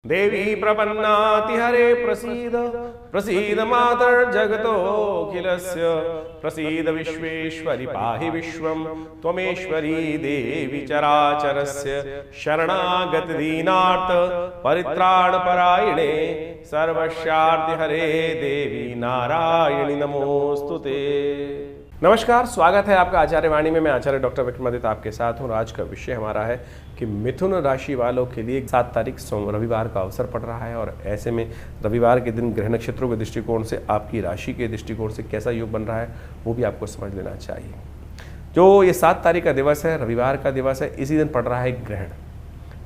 देवी प्रपन्नाति हरे प्रसीद प्रसीद मातर्जगतोऽखिलस्य प्रसीद विश्वेश्वरि पाहि विश्वं त्वमेश्वरी देवी चराचरस्य शरणागत दीनार्थ परित्राणपरायणे सर्वस्यार्ति हरे देवी नारायणी नमोस्तुते। नमस्कार, स्वागत है आपका आचार्य वाणी में। मैं आचार्य डॉक्टर विक्रमादित्य आपके साथ हूँ। आज का विषय हमारा है कि मिथुन राशि वालों के लिए 7 तारीख रविवार का अवसर पड़ रहा है और ऐसे में रविवार के दिन ग्रह नक्षत्रों के दृष्टिकोण से आपकी राशि के दृष्टिकोण से कैसा योग बन रहा है वो भी आपको समझ लेना चाहिए। जो ये 7 तारीख का दिवस है, रविवार का दिवस है, इसी दिन पड़ रहा है ग्रहण।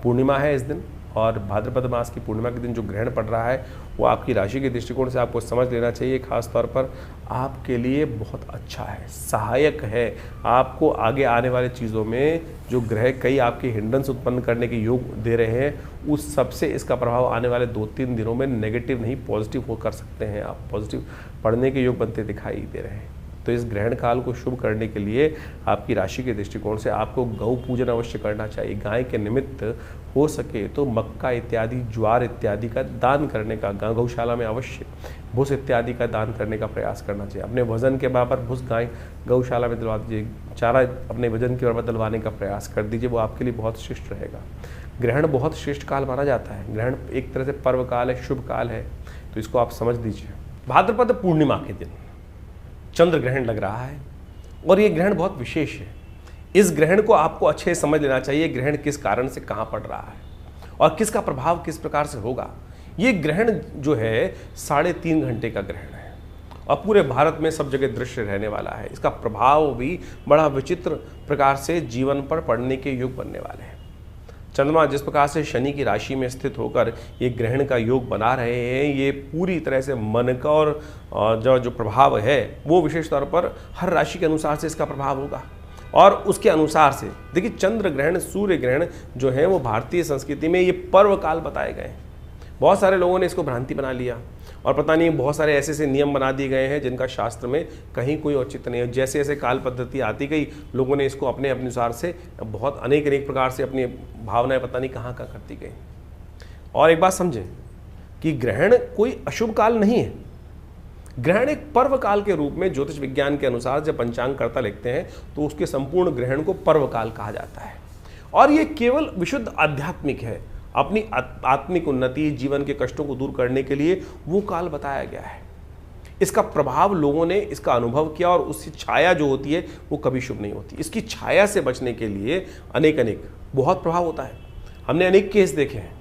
पूर्णिमा है इस दिन और भाद्रपद मास की पूर्णिमा के दिन जो ग्रहण पड़ रहा है वो आपकी राशि के दृष्टिकोण से आपको समझ लेना चाहिए। खास तौर पर आपके लिए बहुत अच्छा है, सहायक है। आपको आगे आने वाली चीज़ों में जो ग्रह कई आपके हिंड्रेंस उत्पन्न करने के योग दे रहे हैं उस सबसे इसका प्रभाव आने वाले 2-3 दिनों में नेगेटिव नहीं पॉजिटिव हो कर सकते हैं। आप पॉजिटिव पढ़ने के योग बनते दिखाई दे रहे हैं। तो इस ग्रहण काल को शुभ करने के लिए आपकी राशि के दृष्टिकोण से आपको गौ पूजन अवश्य करना चाहिए। गाय के निमित्त हो सके तो मक्का इत्यादि, ज्वार इत्यादि का दान करने का, गौशाला में अवश्य भूस इत्यादि का दान करने का प्रयास करना चाहिए। अपने वजन के बराबर भूस गाय गौशाला में दिलवा दीजिए। चारा अपने वजन के बराबर दिलवाने का प्रयास कर दीजिए, वो आपके लिए बहुत श्रेष्ठ रहेगा। ग्रहण बहुत श्रेष्ठ काल माना जाता है। ग्रहण एक तरह से पर्व काल है, शुभ काल है, तो इसको आप समझ दीजिए। भाद्रपद पूर्णिमा के दिन चंद्र ग्रहण लग रहा है और ये ग्रहण बहुत विशेष है। इस ग्रहण को आपको अच्छे से समझ लेना चाहिए। ग्रहण किस कारण से कहाँ पड़ रहा है और किसका प्रभाव किस प्रकार से होगा। ये ग्रहण जो है 3.5 घंटे का ग्रहण है और पूरे भारत में सब जगह दृश्य रहने वाला है। इसका प्रभाव भी बड़ा विचित्र प्रकार से जीवन पर पड़ने के योग बनने वाले हैं। चंद्रमा जिस प्रकार से शनि की राशि में स्थित होकर ये ग्रहण का योग बना रहे हैं, ये पूरी तरह से मन का और जो प्रभाव है वो विशेष तौर पर हर राशि के अनुसार से इसका प्रभाव होगा। और उसके अनुसार से देखिए, चंद्र ग्रहण, सूर्य ग्रहण जो है वो भारतीय संस्कृति में ये पर्व काल बताए गए हैं। बहुत सारे लोगों ने इसको भ्रांति बना लिया और पता नहीं बहुत सारे ऐसे ऐसे नियम बना दिए गए हैं जिनका शास्त्र में कहीं कोई औचित्य नहीं है। जैसे जैसे काल पद्धति आती गई, लोगों ने इसको अपने अनुसार से बहुत अनेक प्रकार से अपनी भावनाएं पता नहीं कहाँ करती गई। और एक बात समझें कि ग्रहण कोई अशुभ काल नहीं है। ग्रहण एक पर्व काल के रूप में ज्योतिष विज्ञान के अनुसार जब पंचांगकर्ता लिखते हैं तो उसके संपूर्ण ग्रहण को पर्व काल कहा जाता है। और ये केवल विशुद्ध आध्यात्मिक है। अपनी आत्मिक उन्नति, जीवन के कष्टों को दूर करने के लिए वो काल बताया गया है। इसका प्रभाव लोगों ने इसका अनुभव किया और उसकी छाया जो होती है वो कभी शुभ नहीं होती। इसकी छाया से बचने के लिए अनेक बहुत प्रभाव होता है। हमने अनेक केस देखे हैं।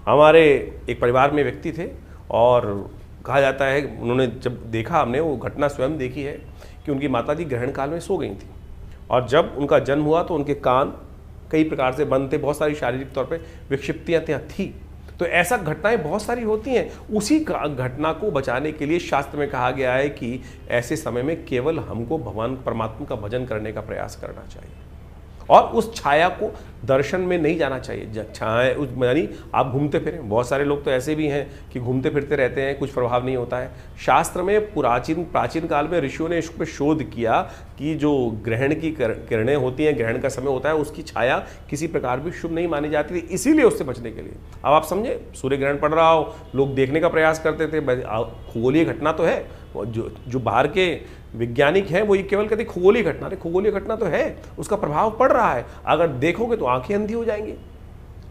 हमारे एक परिवार में व्यक्ति थे और कहा जाता है उन्होंने जब देखा, हमने वो घटना स्वयं देखी है कि उनकी माताजी ग्रहण काल में सो गई थी और जब उनका जन्म हुआ तो उनके कान कई प्रकार से बंद थे, बहुत सारी शारीरिक तौर पे विक्षिप्तियाँ थी। तो ऐसा घटनाएं बहुत सारी होती हैं। उसी घटना को बचाने के लिए शास्त्र में कहा गया है कि ऐसे समय में केवल हमको भगवान परमात्मा का भजन करने का प्रयास करना चाहिए और उस छाया को दर्शन में नहीं जाना चाहिए। छाया उस यानी आप घूमते फिरें। बहुत सारे लोग तो ऐसे भी हैं कि घूमते फिरते रहते हैं, कुछ प्रभाव नहीं होता है। शास्त्र में प्राचीन काल में ऋषियों ने इस पर शोध किया कि जो ग्रहण की किरणें होती हैं, ग्रहण का समय होता है, उसकी छाया किसी प्रकार भी शुभ नहीं मानी जाती थी, इसीलिए उससे बचने के लिए। अब आप समझे, सूर्य ग्रहण पड़ रहा हो, लोग देखने का प्रयास करते थे। खगोलीय घटना तो है, जो बाहर के वैज्ञानिक हैं वो ये केवल कहते खगोलीय घटना, खगोलीय घटना तो है, उसका प्रभाव पड़ रहा है। अगर देखोगे तो आंखें अंधी हो जाएंगी।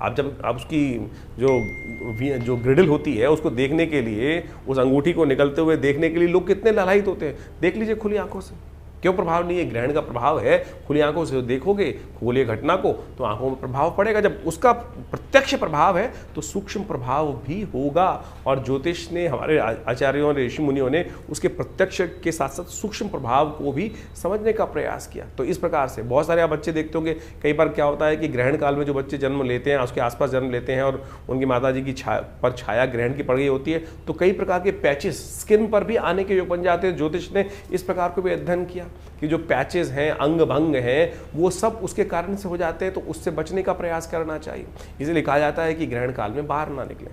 आप उसकी जो ग्रिडल होती है उसको देखने के लिए, उस अंगूठी को निकलते हुए देखने के लिए लोग कितने लालायित होते हैं। देख लीजिए खुली आंखों से, क्यों प्रभाव नहीं है। ग्रहण का प्रभाव है। खुली आंखों से देखोगे खगोलीय घटना को तो आंखों में प्रभाव पड़ेगा। जब उसका प्रत्यक्ष प्रभाव है तो सूक्ष्म प्रभाव भी होगा। और ज्योतिष ने, हमारे आचार्यों ने, ऋषि मुनियों ने उसके प्रत्यक्ष के साथ साथ सूक्ष्म प्रभाव को भी समझने का प्रयास किया। तो इस प्रकार से बहुत सारे आप बच्चे देखते होंगे, कई बार क्या होता है कि ग्रहण काल में जो बच्चे जन्म लेते हैं, उसके आसपास जन्म लेते हैं और उनकी माताजी की छाया ग्रहण की पड़ गई होती है तो कई प्रकार के पैचेस स्किन पर भी आने के योग बन जाते हैं। ज्योतिष ने इस प्रकार को भी अध्ययन किया कि जो पैचेस हैं, अंग भंग हैं, वो सब उसके कारण से हो जाते हैं। तो उससे बचने का प्रयास करना चाहिए। इसलिए कहा जाता है कि ग्रहण काल में बाहर ना निकलें।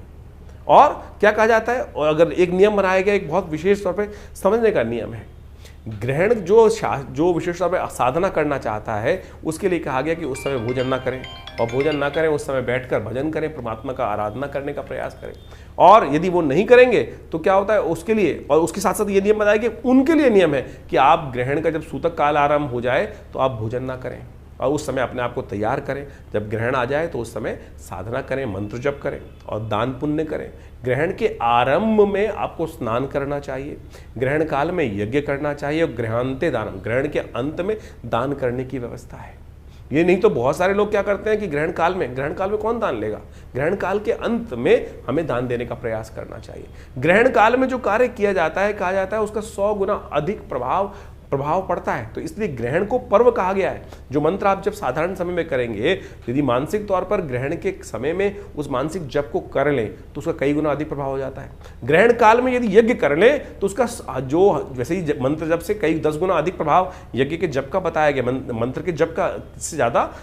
और क्या कहा जाता है, और अगर एक नियम बनाया गया, एक बहुत विशेष तौर पे समझने का नियम है ग्रहण जो विशेष तौर पर साधना करना चाहता है उसके लिए कहा गया कि उस समय भोजन ना करें, और भोजन ना करें उस समय बैठकर भजन करें, परमात्मा का आराधना करने का प्रयास करें। और यदि वो नहीं करेंगे तो क्या होता है उसके लिए, और उसके साथ साथ ये नियम बताया कि उनके लिए नियम है कि आप ग्रहण का जब सूतक काल आरंभ हो जाए तो आप भोजन ना करें, और उस समय अपने आप को तैयार करें। जब ग्रहण आ जाए तो उस समय साधना करें, मंत्र जप करें और दान पुण्य करें। ग्रहण के आरंभ में आपको स्नान करना चाहिए, ग्रहण काल में यज्ञ करना चाहिए, और ग्रहांते दानम, ग्रहण के अंत में दान करने की व्यवस्था है। ये नहीं तो बहुत सारे लोग क्या करते हैं कि ग्रहण काल में कौन दान लेगा, ग्रहण काल के अंत में हमें दान देने का प्रयास करना चाहिए। ग्रहण काल में जो कार्य किया जाता है, कहा जाता है उसका 100 गुना अधिक प्रभाव पड़ता है। तो इसलिए ग्रहण को पर्व कहा गया है। जो मंत्र आप जब साधारण समय में करेंगे, यदि मानसिक तौर पर ग्रहण के समय में उस मानसिक जप को कर लें तो उसका कई गुना अधिक प्रभाव हो जाता है। ग्रहण काल में यदि यज्ञ कर लें तो उसका जो वैसे ही मंत्र जप से कई 10 गुना अधिक प्रभाव यज्ञ के जप का बताया गया, मंत्र के जप का से ज्यादा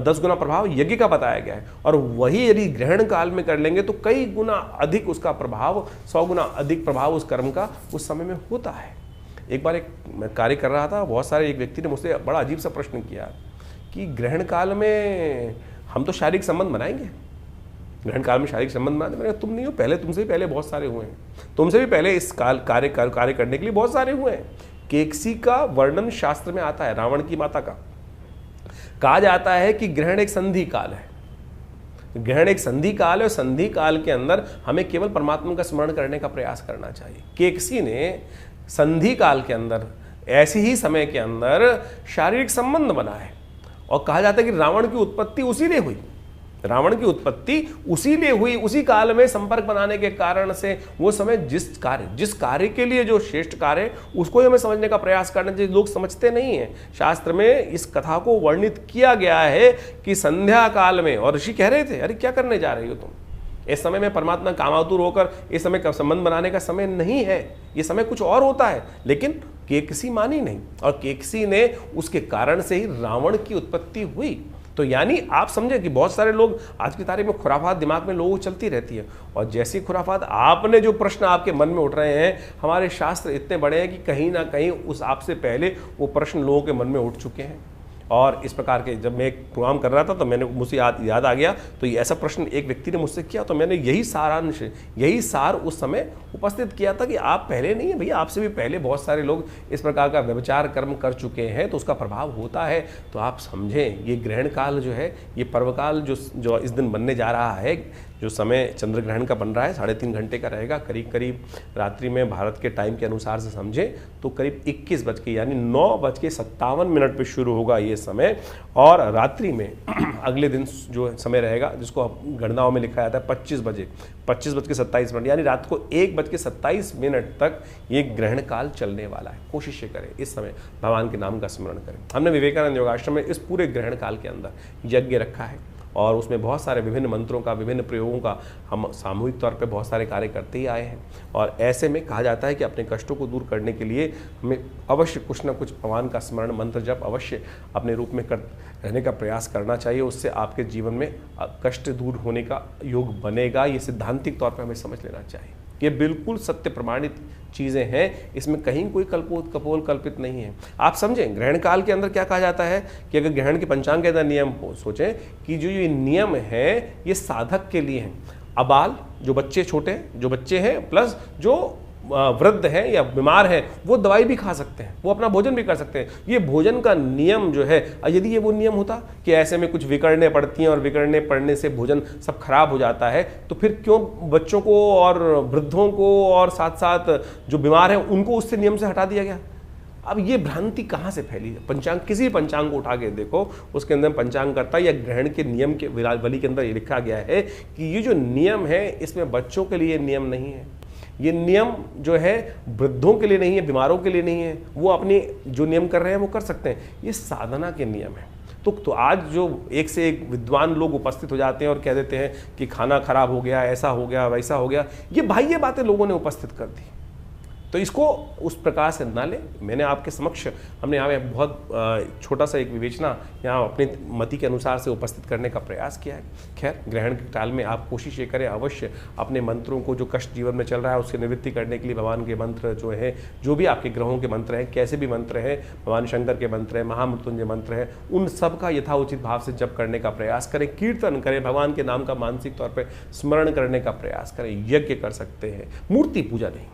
10 गुना प्रभाव यज्ञ का बताया गया है। और वही यदि ग्रहण काल में कर लेंगे तो कई गुना अधिक उसका प्रभाव, 100 गुना अधिक प्रभाव उस कर्म का उस समय में होता है। एक बार मैं कार्य कर रहा था, बहुत सारे एक व्यक्ति ने मुझसे बड़ा अजीब सा प्रश्न किया कि ग्रहण काल में हम तो शारीरिक संबंध बनाएंगे, ग्रहण काल में शारीरिक संबंध बनाते। मैंने कहा तुम नहीं हो, पहले तुमसे भी पहले बहुत सारे हुए हैं, तुमसे भी पहले इस काल कार्य करने के लिए बहुत सारे हुए हैं। केकसी का वर्णन शास्त्र में आता है, रावण की माता का। कहा जाता है कि ग्रहण एक संधि काल है, ग्रहण एक संधि काल है, और संधि काल के अंदर हमें केवल परमात्मा का स्मरण करने का प्रयास करना चाहिए। केकसी ने संधि काल के अंदर ऐसे ही समय के अंदर शारीरिक संबंध बनाए, और कहा जाता है कि रावण की उत्पत्ति उसी ने हुई, रावण की उत्पत्ति उसी ने हुई, उसी काल में संपर्क बनाने के कारण से वो समय जिस कार्य के लिए जो श्रेष्ठ कार्य है उसको ही हमें समझने का प्रयास करना चाहिए। लोग समझते नहीं हैं। शास्त्र में इस कथा को वर्णित किया गया है कि संध्या काल में, और ऋषि कह रहे थे अरे क्या करने जा रही हो तुम, इस समय में परमात्मा कामातुर होकर इस समय का संबंध बनाने का समय नहीं है, ये समय कुछ और होता है। लेकिन केकसी मानी नहीं, और केकसी ने उसके कारण से ही रावण की उत्पत्ति हुई। तो यानी आप समझे कि बहुत सारे लोग आज की तारीख में खुराफात दिमाग में लोगों को चलती रहती है, और जैसी खुराफात आपने जो प्रश्न आपके मन में उठ रहे हैं, हमारे शास्त्र इतने बड़े हैं कि कहीं ना कहीं उस आपसे पहले वो प्रश्न लोगों के मन में उठ चुके हैं। और इस प्रकार के जब मैं एक प्रोग्राम कर रहा था तो मैंने मुझे याद आ गया, तो ये ऐसा प्रश्न एक व्यक्ति ने मुझसे किया, तो मैंने यही सार उस समय उपस्थित किया था कि आप पहले नहीं है भैया, आपसे भी पहले बहुत सारे लोग इस प्रकार का व्यभिचार कर्म कर चुके हैं, तो उसका प्रभाव होता है। तो आप समझें ये ग्रहण काल जो है, ये पर्वकाल जो इस दिन बनने जा रहा है, जो समय चंद्र ग्रहण का बन रहा है 3.5 घंटे का रहेगा, करीब करीब रात्रि में भारत के टाइम के अनुसार से समझें तो करीब 21 बज के यानी 9:57 पर शुरू होगा ये समय, और रात्रि में अगले दिन जो समय रहेगा जिसको गणनाओं में लिखा जाता है 25:27 यानी रात को 1:27 तक ये ग्रहण काल चलने वाला है। कोशिश करें इस समय भगवान के नाम का स्मरण करें। हमने विवेकानंद योगाश्रम में इस पूरे ग्रहण काल के अंदर यज्ञ रखा है, और उसमें बहुत सारे विभिन्न मंत्रों का, विभिन्न प्रयोगों का हम सामूहिक तौर पे बहुत सारे कार्य करते ही आए हैं। और ऐसे में कहा जाता है कि अपने कष्टों को दूर करने के लिए हमें अवश्य कुछ ना कुछ भगवान का स्मरण, मंत्र जप अवश्य अपने रूप में रहने का प्रयास करना चाहिए। उससे आपके जीवन में कष्ट दूर होने का योग बनेगा। ये सिद्धांतिक तौर पर हमें समझ लेना चाहिए। ये बिल्कुल सत्य प्रमाणित चीज़ें हैं, इसमें कहीं कोई कपोल कल्पित नहीं है। आप समझें ग्रहण काल के अंदर क्या कहा जाता है कि अगर ग्रहण के पंचांग के अंदर नियम हो, सोचें कि जो ये नियम है ये साधक के लिए हैं। अबाल जो बच्चे छोटे जो बच्चे हैं प्लस जो वृद्ध हैं या बीमार हैं वो दवाई भी खा सकते हैं, वो अपना भोजन भी कर सकते हैं। ये भोजन का नियम जो है, यदि ये वो नियम होता कि ऐसे में कुछ विकड़ने पड़ती हैं और विकड़ने पड़ने से भोजन सब खराब हो जाता है, तो फिर क्यों बच्चों को और वृद्धों को और साथ साथ जो बीमार हैं उनको उससे नियम से हटा दिया गया? अब ये भ्रांति कहाँ से फैली है? पंचांग, किसी पंचांग को उठा के देखो, उसके अंदर पंचांग करता या ग्रहण के नियम के विरावली के अंदर ये लिखा गया है कि ये जो नियम है इसमें बच्चों के लिए नियम नहीं है, ये नियम जो है वृद्धों के लिए नहीं है, बीमारों के लिए नहीं है। वो अपनी जो नियम कर रहे हैं वो कर सकते हैं, ये साधना के नियम है। तो आज जो एक से एक विद्वान लोग उपस्थित हो जाते हैं और कह देते हैं कि खाना खराब हो गया, ऐसा हो गया, वैसा हो गया, ये बाह्य बातें लोगों ने उपस्थित कर दी। तो इसको उस प्रकार से ना ले। मैंने आपके समक्ष हमने यहाँ पे बहुत छोटा सा एक विवेचना यहाँ अपनी मति के अनुसार से उपस्थित करने का प्रयास किया है। खैर, ग्रहण के काल में आप कोशिश ये करें अवश्य अपने मंत्रों को, जो कष्ट जीवन में चल रहा है उसकी निवृत्ति करने के लिए भगवान के मंत्र जो है, जो भी आपके ग्रहों के मंत्र हैं, कैसे भी मंत्र हैं, भगवान शंकर के मंत्र हैं, महामृत्युंजय मंत्र हैं, उन सब का यथाउचित भाव से जप करने का प्रयास करें, कीर्तन करें, भगवान के नाम का मानसिक तौर पर स्मरण करने का प्रयास करें, यज्ञ कर सकते हैं। मूर्ति पूजा नहीं,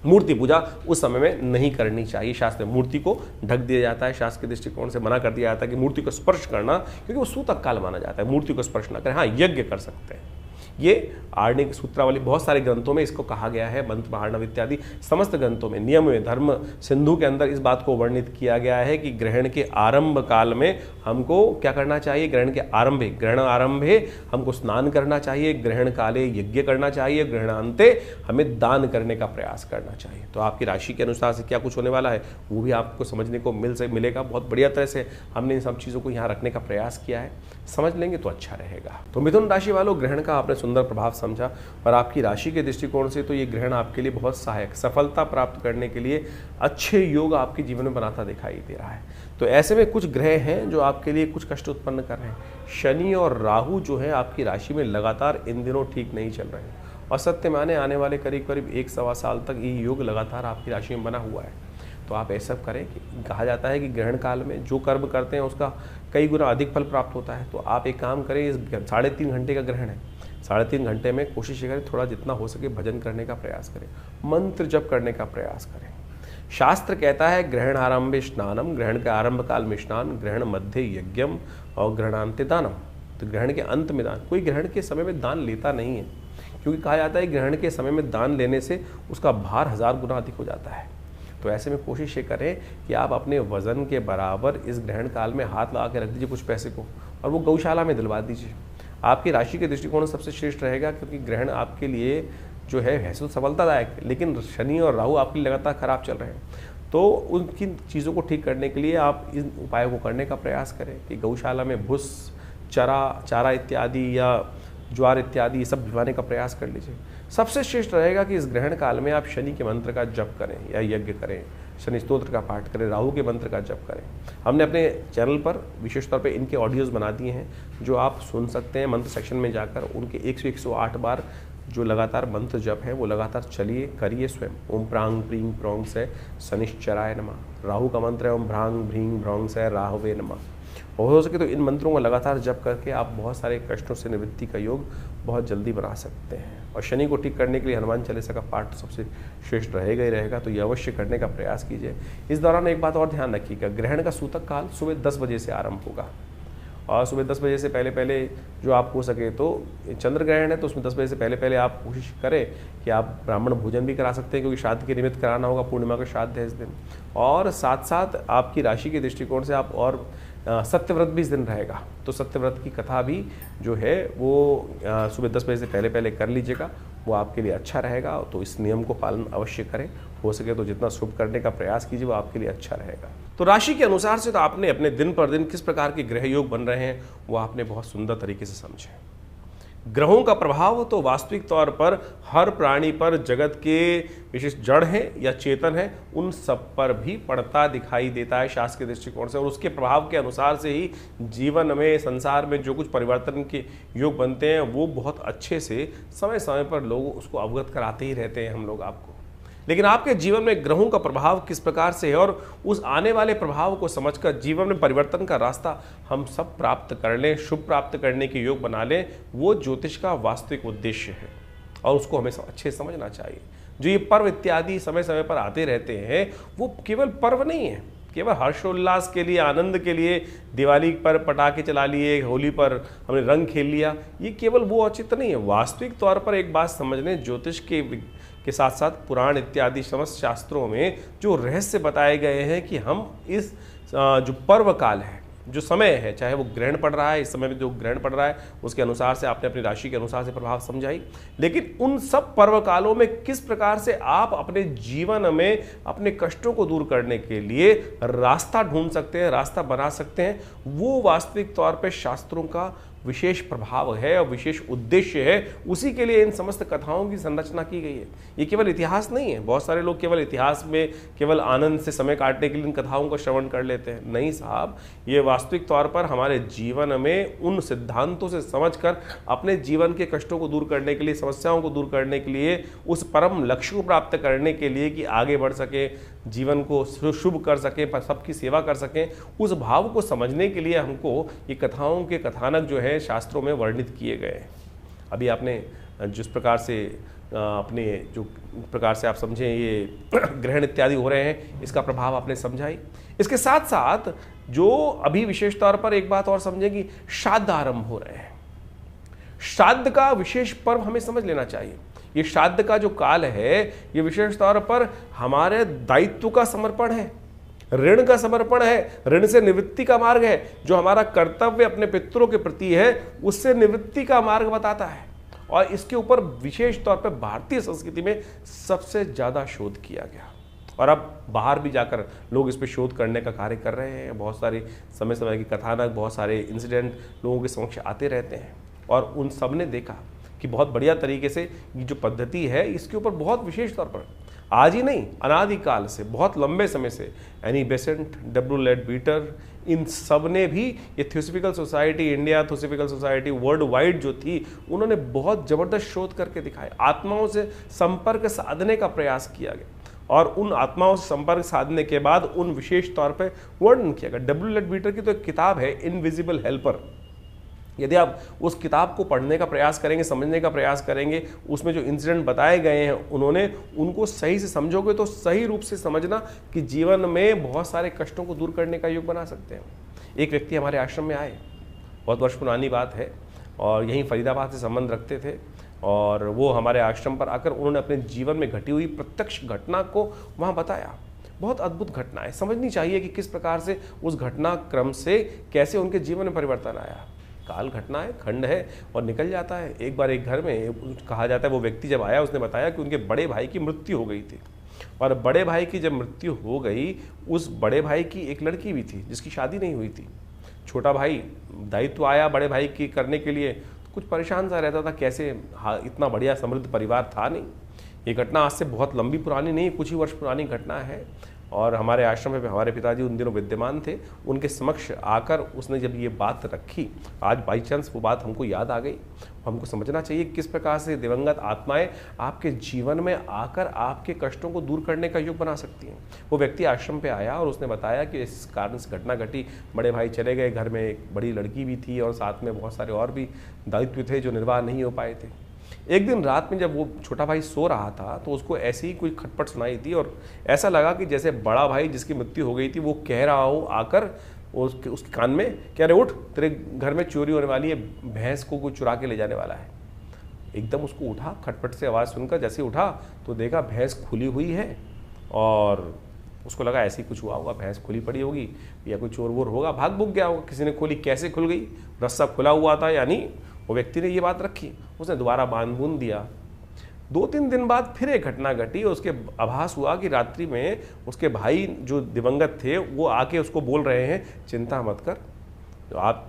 मूर्ति पूजा उस समय में नहीं करनी चाहिए। शास्त्र में मूर्ति को ढक दिया जाता है, शास्त्र के दृष्टिकोण से मना कर दिया जाता है कि मूर्ति को स्पर्श करना, क्योंकि वो सूतक काल माना जाता है, मूर्ति को स्पर्श ना करें। हाँ, यज्ञ कर सकते हैं। ये आर्णिक सूत्रावली बहुत सारे ग्रंथों में इसको कहा गया है, मंत्र महार्णव इत्यादि समस्त ग्रंथों में, नियम में, धर्म सिंधु के अंदर इस बात को वर्णित किया गया है कि ग्रहण के आरंभ काल में हमको क्या करना चाहिए। ग्रहण आरंभे हमको स्नान करना चाहिए, ग्रहण काले यज्ञ करना चाहिए, ग्रहणांते हमें दान करने का प्रयास करना चाहिए। तो आपकी राशि के अनुसार से क्या कुछ होने वाला है वो भी आपको समझने को मिलेगा। बहुत बढ़िया तरह से हमने इन सब चीज़ों को यहाँ रखने का प्रयास किया है, समझ लेंगे तो अच्छा रहेगा। तो मिथुन राशि वालों, ग्रहण का आपने सुंदर प्रभाव समझा और आपकी राशि के दृष्टिकोण से तो ये ग्रहण आपके लिए बहुत सहायक, सफलता प्राप्त करने के लिए अच्छे योग आपके जीवन में बनाता दिखाई दे रहा है। तो ऐसे में कुछ ग्रह हैं जो आपके लिए कुछ कष्ट उत्पन्न कर रहे हैं। शनि और राहु जो है आपकी राशि में लगातार इन दिनों ठीक नहीं चल रहे हैं और सत्य माने आने वाले करीब करीब 1-1.25 साल तक ये योग लगातार आपकी राशि में बना हुआ है। तो आप ऐसा करें कि कहा जाता है कि ग्रहण काल में जो कर्म करते हैं उसका कई गुना अधिक फल प्राप्त होता है। तो आप एक काम करें, इस 3.5 घंटे का ग्रहण है, 3.5 घंटे में कोशिश करें थोड़ा जितना हो सके भजन करने का प्रयास करें, मंत्र जप करने का प्रयास करें। शास्त्र कहता है ग्रहण आरंभे स्नानम, ग्रहण के आरंभ काल में स्नान, ग्रहण मध्य यज्ञम और ग्रहणांते दानम। तो ग्रहण के अंत में दान, कोई ग्रहण के समय में दान लेता नहीं है, क्योंकि कहा जाता है ग्रहण के समय में दान लेने से उसका भार 1000 गुना अधिक हो जाता है। तो ऐसे में कोशिश ये करें कि आप अपने वजन के बराबर इस ग्रहण काल में हाथ लगा के रख दीजिए कुछ पैसे को और वो गौशाला में दिलवा दीजिए। आपकी राशि के दृष्टिकोण से सबसे श्रेष्ठ रहेगा, क्योंकि ग्रहण आपके लिए जो है तो सफलतादायक, लेकिन शनि और राहु आपके लिए लगातार खराब चल रहे हैं। तो उनकी चीज़ों को ठीक करने के लिए आप इन उपायों को करने का प्रयास करें कि गौशाला में भूस, चारा इत्यादि या ज्वार इत्यादि ये सब भिजवाने का प्रयास कर लीजिए। सबसे श्रेष्ठ रहेगा कि इस ग्रहण काल में आप शनि के मंत्र का जप करें या यज्ञ करें, शनि स्तोत्र का पाठ करें, राहु के मंत्र का जप करें। हमने अपने चैनल पर विशेष तौर पे इनके ऑडियोज़ बना दिए हैं जो आप सुन सकते हैं। मंत्र सेक्शन में जाकर उनके 100-108 बार जो लगातार मंत्र जप है वो लगातार चलिए, करिए स्वयं। ओम प्रांग प्रीं प्रोंग से शनिश्चराय नमः। राहु का मंत्र है ओम भ्रांग भ्रीं भ्रौंग से राहवे नमः। और हो सके तो इन मंत्रों का लगातार जप करके आप बहुत सारे कष्टों से निवृत्ति का योग बहुत जल्दी बना सकते हैं। और शनि को ठीक करने के लिए हनुमान चालीसा का पाठ सबसे श्रेष्ठ रहेगा ही रहेगा, तो ये अवश्य करने का प्रयास कीजिए। इस दौरान एक बात और ध्यान रखिएगा, ग्रहण का सूतक काल सुबह 10 बजे से आरंभ होगा और सुबह 10 बजे से पहले जो आप हो सके तो चंद्र ग्रहण है तो उसमें 10 बजे से पहले आप कोशिश करें कि आप ब्राह्मण भोजन भी करा सकते हैं, क्योंकि श्राद्ध के निमित्त कराना होगा, पूर्णिमा का श्राद्ध है इस दिन। और साथ साथ आपकी राशि के दृष्टिकोण से आप और सत्यव्रत भी इस दिन रहेगा, तो सत्यव्रत की कथा भी जो है वो सुबह 10 बजे से पहले कर लीजिएगा, वो आपके लिए अच्छा रहेगा। तो इस नियम को पालन अवश्य करें, हो सके तो जितना शुभ करने का प्रयास कीजिए वो आपके लिए अच्छा रहेगा। तो राशि के अनुसार से तो आपने अपने दिन पर दिन किस प्रकार के ग्रह योग बन रहे हैं वो आपने बहुत सुंदर तरीके से समझे। ग्रहों का प्रभाव तो वास्तविक तौर पर हर प्राणी पर, जगत के विशेष जड़ है या चेतन है, उन सब पर भी पड़ता दिखाई देता है शास्त्र के दृष्टिकोण से। और उसके प्रभाव के अनुसार से ही जीवन में, संसार में जो कुछ परिवर्तन के योग बनते हैं वो बहुत अच्छे से समय समय पर लोग उसको अवगत कराते ही रहते हैं हम लोग आपको। लेकिन आपके जीवन में ग्रहों का प्रभाव किस प्रकार से है और उस आने वाले प्रभाव को समझकर जीवन में परिवर्तन का रास्ता हम सब प्राप्त कर लें, शुभ प्राप्त करने के योग बना लें, वो ज्योतिष का वास्तविक उद्देश्य है और उसको हमें अच्छे समझना चाहिए। जो ये पर्व इत्यादि समय समय पर आते रहते हैं वो केवल पर्व नहीं है, केवल हर्षोल्लास के लिए, आनंद के लिए, दिवाली पर पटाखे चला लिए, होली पर हमने रंग खेल लिया, ये केवल वो औचित्य नहीं है। वास्तविक तौर पर एक बात समझ लें, ज्योतिष के साथ साथ पुराण इत्यादि समस्त शास्त्रों में जो रहस्य बताए गए हैं कि हम इस जो पर्व काल है, जो समय है, चाहे वो ग्रहण पड़ रहा है, इस समय में जो ग्रहण पड़ रहा है उसके अनुसार से आपने अपनी राशि के अनुसार से प्रभाव समझाई, लेकिन उन सब पर्व कालों में किस प्रकार से आप अपने जीवन में अपने कष्टों को दूर करने के लिए रास्ता ढूंढ सकते हैं, रास्ता बना सकते हैं, वो वास्तविक तौर पे शास्त्रों का विशेष प्रभाव है और विशेष उद्देश्य है, उसी के लिए इन समस्त कथाओं की संरचना की गई है। ये केवल इतिहास नहीं है। बहुत सारे लोग केवल इतिहास में केवल आनंद से समय काटने के लिए इन कथाओं का श्रवण कर लेते हैं। नहीं साहब, ये वास्तविक तौर पर हमारे जीवन में उन सिद्धांतों से समझकर अपने जीवन के कष्टों को दूर करने के लिए, समस्याओं को दूर करने के लिए, उस परम लक्ष्य को प्राप्त करने के लिए कि आगे बढ़ सके, जीवन को शुभ कर सके, सबकी सेवा कर सकें, उस भाव को समझने के लिए हमको ये कथाओं के कथानक जो है शास्त्रों में वर्णित किए गए हैं। अभी आपने जिस प्रकार से अपने जो प्रकार से आप समझें ये ग्रहण इत्यादि हो रहे हैं, इसका प्रभाव आपने समझा ही। इसके साथ साथ जो अभी विशेष तौर पर एक बात और समझें कि श्राद्ध आरंभ हो रहे हैं। श्राद्ध का विशेष पर्व हमें समझ लेना चाहिए। ये श्राद्ध का जो काल है, ये विशेष तौर पर हमारे दायित्व का समर्पण है, ऋण का समर्पण है, ऋण से निवृत्ति का मार्ग है। जो हमारा कर्तव्य अपने पितरों के प्रति है, उससे निवृत्ति का मार्ग बताता है। और इसके ऊपर विशेष तौर पर भारतीय संस्कृति में सबसे ज्यादा शोध किया गया, और अब बाहर भी जाकर लोग इस पर शोध करने का कार्य कर रहे हैं। बहुत सारे समय समय की कथानक, बहुत सारे इंसिडेंट लोगों के समक्ष आते रहते हैं, और उन सब ने देखा कि बहुत बढ़िया तरीके से ये जो पद्धति है, इसके ऊपर बहुत विशेष तौर पर आज ही नहीं, अनादिकाल से, बहुत लंबे समय से एनी बेसेंट, डब्ल्यू लेडबीटर, इन सब ने भी ये theosophical society India, theosophical society world wide जो थी, उन्होंने बहुत जबरदस्त शोध करके दिखाए। आत्माओं से संपर्क साधने का प्रयास किया गया, और उन आत्माओं से संपर्क साधने के बाद उन विशेष तौर पर वर्णन किया गया। डब्ल्यू लेडबीटर की तो एक किताब है, इनविजिबल हेल्पर। यदि आप उस किताब को पढ़ने का प्रयास करेंगे, समझने का प्रयास करेंगे, उसमें जो इंसिडेंट बताए गए हैं उन्होंने उनको सही से समझोगे तो सही रूप से समझना कि जीवन में बहुत सारे कष्टों को दूर करने का योग बना सकते हैं। एक व्यक्ति हमारे आश्रम में आए, बहुत वर्ष पुरानी बात है, और यहीं फरीदाबाद से संबंध रखते थे, और वो हमारे आश्रम पर आकर उन्होंने अपने जीवन में घटी हुई प्रत्यक्ष घटना को वहाँ बताया। बहुत अद्भुत घटना है, समझनी चाहिए कि किस प्रकार से उस घटना क्रम से कैसे उनके जीवन में परिवर्तन आया। काल घटना है, खंड है, और निकल जाता है। एक बार एक घर में कहा जाता है, वो व्यक्ति जब आया उसने बताया कि उनके बड़े भाई की मृत्यु हो गई थी, और बड़े भाई की जब मृत्यु हो गई, उस बड़े भाई की एक लड़की भी थी जिसकी शादी नहीं हुई थी। छोटा भाई दायित्व आया बड़े भाई की करने के लिए, कुछ परेशान सा रहता था, कैसे इतना बढ़िया समृद्ध परिवार था नहीं। ये घटना आज से बहुत लंबी पुरानी नहीं, कुछ ही वर्ष पुरानी घटना है, और हमारे आश्रम में हमारे पिताजी उन दिनों विद्यमान थे। उनके समक्ष आकर उसने जब ये बात रखी, आज बाई चांस वो बात हमको याद आ गई। हमको समझना चाहिए किस प्रकार से दिवंगत आत्माएं आपके जीवन में आकर आपके कष्टों को दूर करने का योग बना सकती हैं। वो व्यक्ति आश्रम पे आया और उसने बताया कि इस कारण से घटना घटी, बड़े भाई चले गए, घर में एक बड़ी लड़की भी थी और साथ में बहुत सारे और भी दायित्व थे जो निर्वाह नहीं हो पाए थे। एक दिन रात में जब वो छोटा भाई सो रहा था तो उसको ऐसी ही कोई खटपट सुनाई थी, और ऐसा लगा कि जैसे बड़ा भाई जिसकी मृत्यु हो गई थी वो कह रहा हो आकर उसके कान में, कह रहे उठ, तेरे घर में चोरी होने वाली है, भैंस को कोई चुरा के ले जाने वाला है। एकदम उसको उठा, खटपट से आवाज़ सुनकर जैसे उठा तो देखा भैंस खुली हुई है, और उसको लगा ऐसे ही कुछ हुआ होगा, भैंस खुली पड़ी होगी या कोई चोर वोर होगा, भाग भूग गया होगा, किसी ने खोली। कैसे खुल गई? रस्सा खुला हुआ था, यानी वो व्यक्ति ने ये बात रखी, उसने दोबारा बांध बूंद दिया। 2-3 दिन बाद फिर एक घटना घटी, उसके आभास हुआ कि रात्रि में उसके भाई जो दिवंगत थे वो आके उसको बोल रहे हैं, चिंता मत कर,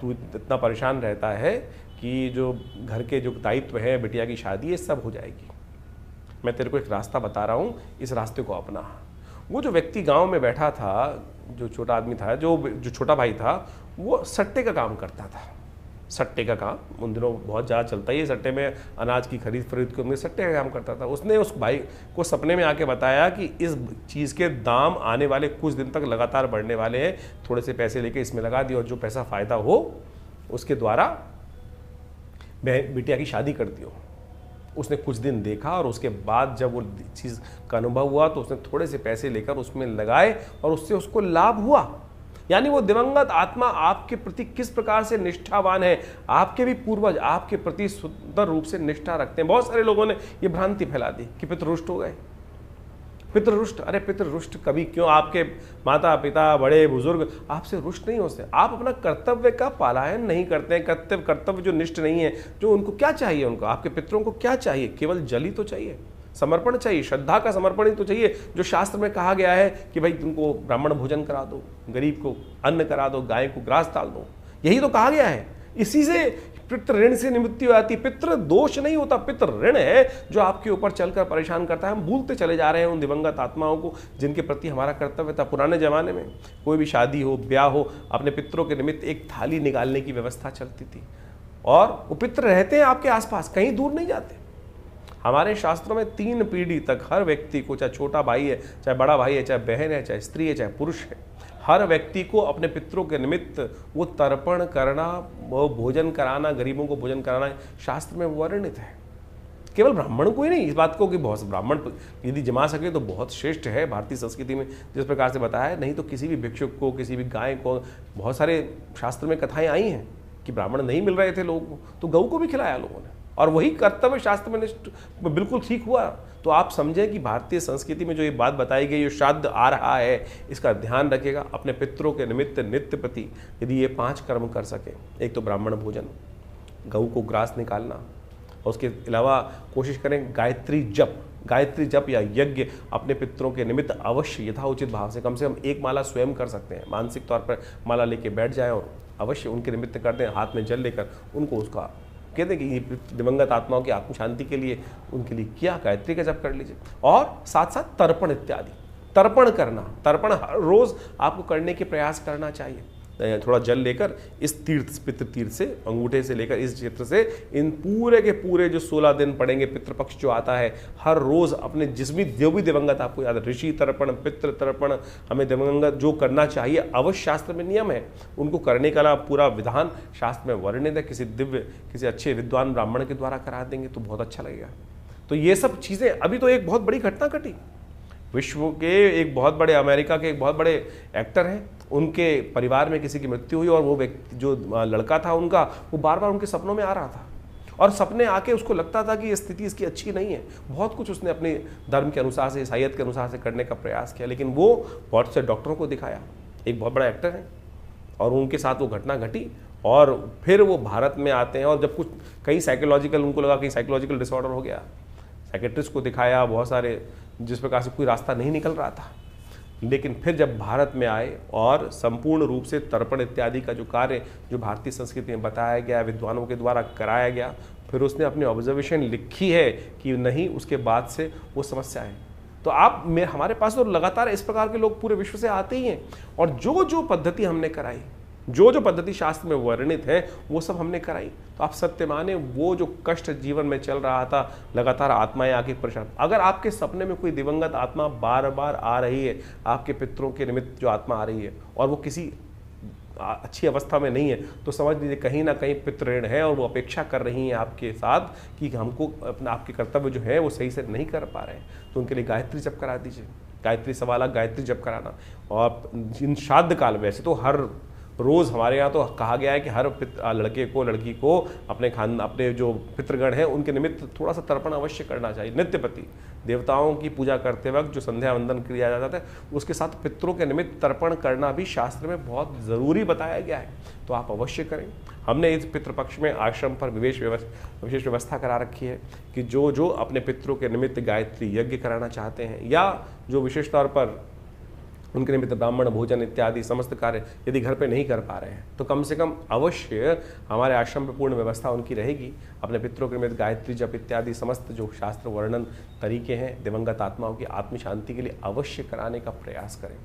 तू इतना परेशान रहता है कि जो घर के जो दायित्व है, बिटिया की शादी है, सब हो जाएगी। मैं तेरे को एक रास्ता बता रहा हूँ, इस रास्ते को अपना। वो जो व्यक्ति गांव में बैठा था, जो छोटा आदमी था, जो छोटा भाई था, वो सट्टे का काम करता था। सट्टे का काम उन दिनों बहुत ज़्यादा चलता ही है, सट्टे में अनाज की खरीद फरीद के, उनमें सट्टे का काम करता था। उसने उस भाई को सपने में आके बताया कि इस चीज़ के दाम आने वाले कुछ दिन तक लगातार बढ़ने वाले हैं, थोड़े से पैसे लेके इसमें लगा दियो और जो पैसा फ़ायदा हो उसके द्वारा बिटिया की शादी कर दियो। उसने कुछ दिन देखा और उसके बाद जब वो चीज़ का अनुभव हुआ तो उसने थोड़े से पैसे लेकर उसमें लगाए और उससे उसको लाभ हुआ। यानी वो दिवंगत आत्मा आपके प्रति किस प्रकार से निष्ठावान है, आपके भी पूर्वज आपके प्रति सुंदर रूप से निष्ठा रखते हैं। बहुत सारे लोगों ने ये भ्रांति फैला दी कि पितृ रुष्ट हो गए। पितृ रुष्ट, अरे पितृ रुष्ट कभी क्यों? आपके माता पिता बड़े बुजुर्ग आपसे रुष्ट नहीं होते। आप अपना कर्तव्य का पालन नहीं करते हैं। कर्तव्य जो निष्ठ नहीं है, जो उनको क्या चाहिए, उनको आपके पितरों को क्या चाहिए? केवल जल ही तो चाहिए, समर्पण चाहिए, श्रद्धा का समर्पण ही तो चाहिए। जो शास्त्र में कहा गया है कि भाई तुमको ब्राह्मण भोजन करा दो, गरीब को अन्न करा दो, गाय को ग्रास डाल दो, यही तो कहा गया है। इसी से पितृ ऋण से निवृत्ति हो जाती है। पितृ दोष नहीं होता, पितृ ऋण है जो आपके ऊपर चलकर परेशान करता है। हम भूलते चले जा रहे हैं उन दिवंगत आत्माओं को जिनके प्रति हमारा कर्तव्य था। पुराने जमाने में कोई भी शादी हो, ब्याह हो, अपने पितरों के निमित्त एक थाली निकालने की व्यवस्था चलती थी और वो पितृ रहते हैं आपके आसपास, कहीं दूर नहीं जाते। हमारे शास्त्रों में 3 पीढ़ी तक हर व्यक्ति को, चाहे छोटा भाई है, चाहे बड़ा भाई है, चाहे बहन है, चाहे स्त्री है, चाहे पुरुष है, हर व्यक्ति को अपने पितरों के निमित्त वो तर्पण करना, वो भोजन कराना, गरीबों को भोजन कराना शास्त्र में वर्णित है। केवल ब्राह्मण को ही नहीं, इस बात को कि बहुत ब्राह्मण यदि जमा सके तो बहुत श्रेष्ठ है भारतीय संस्कृति में जिस प्रकार से बताया है। नहीं तो किसी भी भिक्षुक को, किसी भी गाय को, बहुत सारे शास्त्र में कथाएं आई हैं कि ब्राह्मण नहीं मिल रहे थे लोगों को तो गऊ को भी खिलाया लोगों ने, और वही कर्तव्य शास्त्र में बिल्कुल ठीक हुआ। तो आप समझें कि भारतीय संस्कृति में जो ये बात बताई गई, जो श्राद्ध आ रहा है, इसका ध्यान रखिएगा। अपने पितरों के निमित्त नित्य प्रति यदि ये 5 कर्म कर सके, एक तो ब्राह्मण भोजन, गऊ को ग्रास निकालना, और उसके अलावा कोशिश करें गायत्री जप या यज्ञ अपने पितरों के निमित्त अवश्य यथाउचित भाव से कम 1 माला स्वयं कर सकते हैं। मानसिक तौर पर माला लेके बैठ जाएं और अवश्य उनके निमित्त कर दें, हाथ में जल लेकर उनको उसका कहते हैं कि ये दिवंगत आत्माओं की आत्म शांति के लिए उनके लिए किया गायत्री का जप कर लीजिए। और साथ साथ तर्पण इत्यादि, तर्पण करना, तर्पण हर रोज आपको करने के प्रयास करना चाहिए। थोड़ा जल लेकर इस पितृ तीर्थ से, अंगूठे से लेकर इस क्षेत्र से, इन पूरे के पूरे जो 16 दिन पड़ेंगे, पितृपक्ष जो आता है, हर रोज अपने जो भी दिवंगत आपको याद है, ऋषि तर्पण, पितृ तर्पण, हमें दिवंगत जो करना चाहिए अवश्य शास्त्र में नियम है, उनको करने का पूरा विधान शास्त्र में वर्णित है। किसी अच्छे विद्वान ब्राह्मण के द्वारा करा देंगे तो बहुत अच्छा लगेगा। तो ये सब चीजें, अभी तो एक बहुत बड़ी घटना घटी, विश्व के एक बहुत बड़े, अमेरिका के एक बहुत बड़े एक्टर हैं, उनके परिवार में किसी की मृत्यु हुई और वो व्यक्ति, जो लड़का था उनका, वो बार बार उनके सपनों में आ रहा था और सपने आके उसको लगता था कि ये स्थिति इसकी अच्छी नहीं है। बहुत कुछ उसने अपने धर्म के अनुसार से, ईसाईयत के अनुसार से करने का प्रयास किया, लेकिन वो बहुत से डॉक्टरों को दिखाया, एक बहुत बड़ा एक्टर है, और उनके साथ वो घटना घटी और फिर वो भारत में आते हैं। और जब कुछ कई साइकोलॉजिकल, उनको लगा कि साइकोलॉजिकल डिसऑर्डर हो गया, साइकेट्रिस्ट को दिखाया, बहुत सारे, जिस प्रकार से कोई रास्ता नहीं निकल रहा था, लेकिन फिर जब भारत में आए और संपूर्ण रूप से तर्पण इत्यादि का जो कार्य जो भारतीय संस्कृति में बताया गया, विद्वानों के द्वारा कराया गया, फिर उसने अपनी ऑब्जर्वेशन लिखी है कि नहीं, उसके बाद से वो समस्या है। तो हमारे पास तो लगातार इस प्रकार के लोग पूरे विश्व से आते ही हैं, और जो जो पद्धति हमने कराई, जो जो पद्धति शास्त्र में वर्णित है, वो सब हमने कराई। तो आप सत्य माने, वो जो कष्ट जीवन में चल रहा था, लगातार आत्माएं आके परेशान, अगर आपके सपने में कोई दिवंगत आत्मा बार बार आ रही है, आपके पितरों के निमित्त जो आत्मा आ रही है और वो किसी अच्छी अवस्था में नहीं है, तो समझ लीजिए कहीं ना कहीं पितृऋण है और वो अपेक्षा कर रही हैं आपके साथ कि हमको अपना, आपके कर्तव्य जो है वो सही से नहीं कर पा रहे हैं। तो उनके लिए गायत्री जप करा दीजिए, गायत्री 1.25 लाख गायत्री जप कराना। और इन श्राद्ध काल, वैसे तो हर रोज हमारे यहाँ तो कहा गया है कि हर लड़के को, लड़की को अपने जो पितृगण हैं उनके निमित्त थोड़ा सा तर्पण अवश्य करना चाहिए। नित्य प्रति देवताओं की पूजा करते वक्त जो संध्या वंदन किया जाता है, उसके साथ पितरों के निमित्त तर्पण करना भी शास्त्र में बहुत ज़रूरी बताया गया है, तो आप अवश्य करें। हमने इस पितृपक्ष में आश्रम पर विशेष व्यवस्था करा रखी है कि जो अपने पितरों के निमित्त गायत्री यज्ञ कराना चाहते हैं, या जो विशेष तौर पर उनके निमित्त ब्राह्मण भोजन इत्यादि समस्त कार्य यदि घर पे नहीं कर पा रहे हैं, तो कम से कम अवश्य हमारे आश्रम पे पूर्ण व्यवस्था उनकी रहेगी। अपने पितरों के निमित्त गायत्री जप इत्यादि समस्त जो शास्त्र वर्णन तरीके हैं दिवंगत आत्माओं की आत्म शांति के लिए अवश्य कराने का प्रयास करें,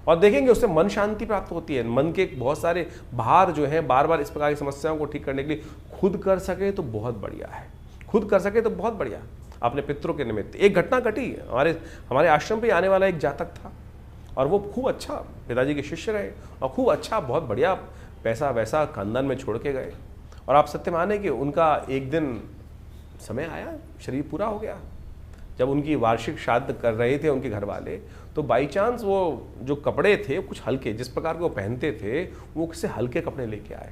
और देखेंगे उससे मन शांति प्राप्त होती है। मन के बहुत सारे भार जो हैं, बार बार इस प्रकार की समस्याओं को ठीक करने के लिए खुद कर सके तो बहुत बढ़िया है, खुद कर सके तो बहुत बढ़िया। अपने पितरों के निमित्त एक घटना घटी, हमारे आश्रम पर आने वाला एक जातक था, और वो खूब अच्छा पिताजी के शिष्य रहे और खूब अच्छा, बहुत बढ़िया पैसा वैसा खानदान में छोड़ के गए। और आप सत्य माने कि उनका एक दिन समय आया, शरीर पूरा हो गया, जब उनकी वार्षिक श्राद्ध कर रहे थे उनके घर वाले, तो बाई चांस वो जो कपड़े थे कुछ हल्के, जिस प्रकार के वो पहनते थे, वो किसी हल्के कपड़े लेके आए।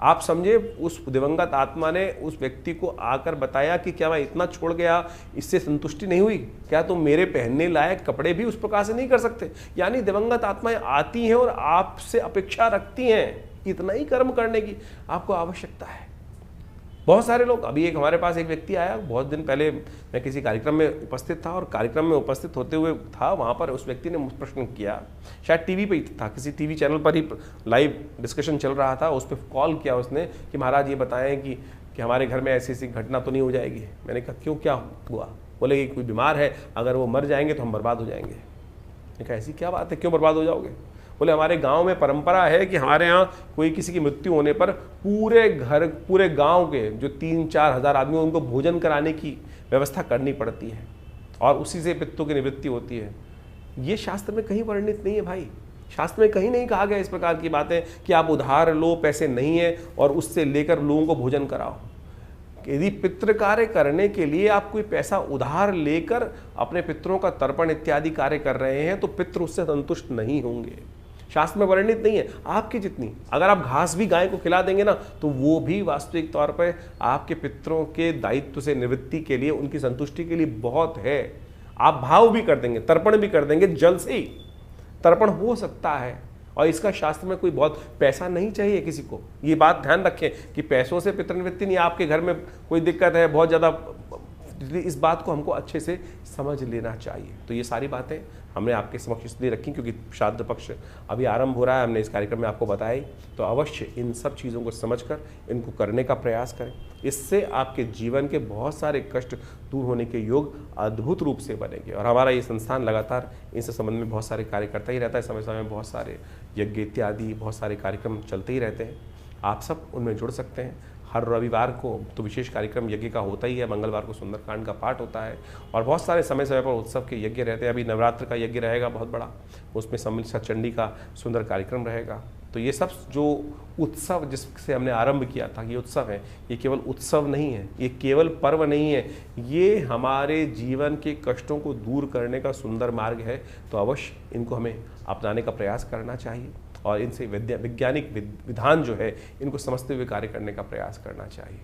आप समझे, उस दिवंगत आत्मा ने उस व्यक्ति को आकर बताया कि क्या मैं इतना छोड़ गया, इससे संतुष्टि नहीं हुई क्या, तुम मेरे पहनने लायक कपड़े भी उस प्रकार से नहीं कर सकते। यानी दिवंगत आत्माएं आती हैं और आपसे अपेक्षा रखती हैं इतना ही कर्म करने की आपको आवश्यकता है। बहुत सारे लोग, अभी एक हमारे पास एक व्यक्ति आया बहुत दिन पहले, मैं किसी कार्यक्रम में उपस्थित था और कार्यक्रम में उपस्थित होते हुए था, वहाँ पर उस व्यक्ति ने मुझसे प्रश्न किया, शायद टीवी पे ही था, किसी टीवी चैनल पर ही लाइव डिस्कशन चल रहा था, उस पर कॉल किया उसने कि महाराज ये बताएं कि हमारे घर में ऐसी ऐसी घटना तो नहीं हो जाएगी। मैंने कहा क्यों, क्या हुआ? बोले कि कोई बीमार है, अगर वो मर जाएंगे तो हम बर्बाद हो जाएंगे। मैंने कहा ऐसी क्या बात है, क्यों बर्बाद हो जाओगे? बोले हमारे गांव में परंपरा है कि हमारे यहाँ कोई किसी की मृत्यु होने पर पूरे घर, पूरे गांव के जो 3-4 हज़ार आदमी उनको भोजन कराने की व्यवस्था करनी पड़ती है और उसी से पितरों की निवृत्ति होती है। ये शास्त्र में कहीं वर्णित नहीं है भाई, शास्त्र में कहीं नहीं कहा गया इस प्रकार की बातें कि आप उधार लो, पैसे नहीं है और उससे लेकर लोगों को भोजन कराओ। यदि पितृ कार्य करने के लिए आप कोई पैसा उधार लेकर अपने पितरों का तर्पण इत्यादि कार्य कर रहे हैं तो पितृ उससे संतुष्ट नहीं होंगे। शास्त्र में वर्णित नहीं है। आपकी जितनी, अगर आप घास भी गाय को खिला देंगे ना तो वो भी वास्तविक तौर पर आपके पितरों के दायित्व से निवृत्ति के लिए, उनकी संतुष्टि के लिए बहुत है। आप भाव भी कर देंगे, तर्पण भी कर देंगे, जल से ही तर्पण हो सकता है। और इसका शास्त्र में कोई बहुत पैसा नहीं चाहिए किसी को। ये बात ध्यान रखें कि पैसों से पितृनिवृत्ति नहीं, आपके घर में कोई दिक्कत है बहुत ज़्यादा, इस बात को हमको अच्छे से समझ लेना चाहिए। तो ये सारी बातें हमने आपके समक्ष इसलिए रखी क्योंकि श्राद्ध पक्ष अभी आरंभ हो रहा है, हमने इस कार्यक्रम में आपको बताई, तो अवश्य इन सब चीज़ों को समझकर इनको करने का प्रयास करें। इससे आपके जीवन के बहुत सारे कष्ट दूर होने के योग अद्भुत रूप से बनेंगे। और हमारा ये संस्थान लगातार इनसे संबंध में बहुत सारे कार्य करता ही रहता है, समय समय में बहुत सारे यज्ञ इत्यादि बहुत सारे कार्यक्रम चलते ही रहते हैं। आप सब उनमें जुड़ सकते हैं। हर रविवार को तो विशेष कार्यक्रम यज्ञ का होता ही है, मंगलवार को सुंदरकांड का पाठ होता है और बहुत सारे समय समय पर उत्सव के यज्ञ रहते हैं। अभी नवरात्र का यज्ञ रहेगा बहुत बड़ा, उसमें सम्मिलित चंडी का सुंदर कार्यक्रम रहेगा। तो ये सब जो उत्सव जिससे हमने आरंभ किया था, ये उत्सव है, ये केवल उत्सव नहीं है, ये केवल पर्व नहीं है, ये हमारे जीवन के कष्टों को दूर करने का सुंदर मार्ग है। तो अवश्य इनको हमें अपनाने का प्रयास करना चाहिए और इनसे वैज्ञानिक विधान जो है इनको समझते हुए कार्य करने का प्रयास करना चाहिए।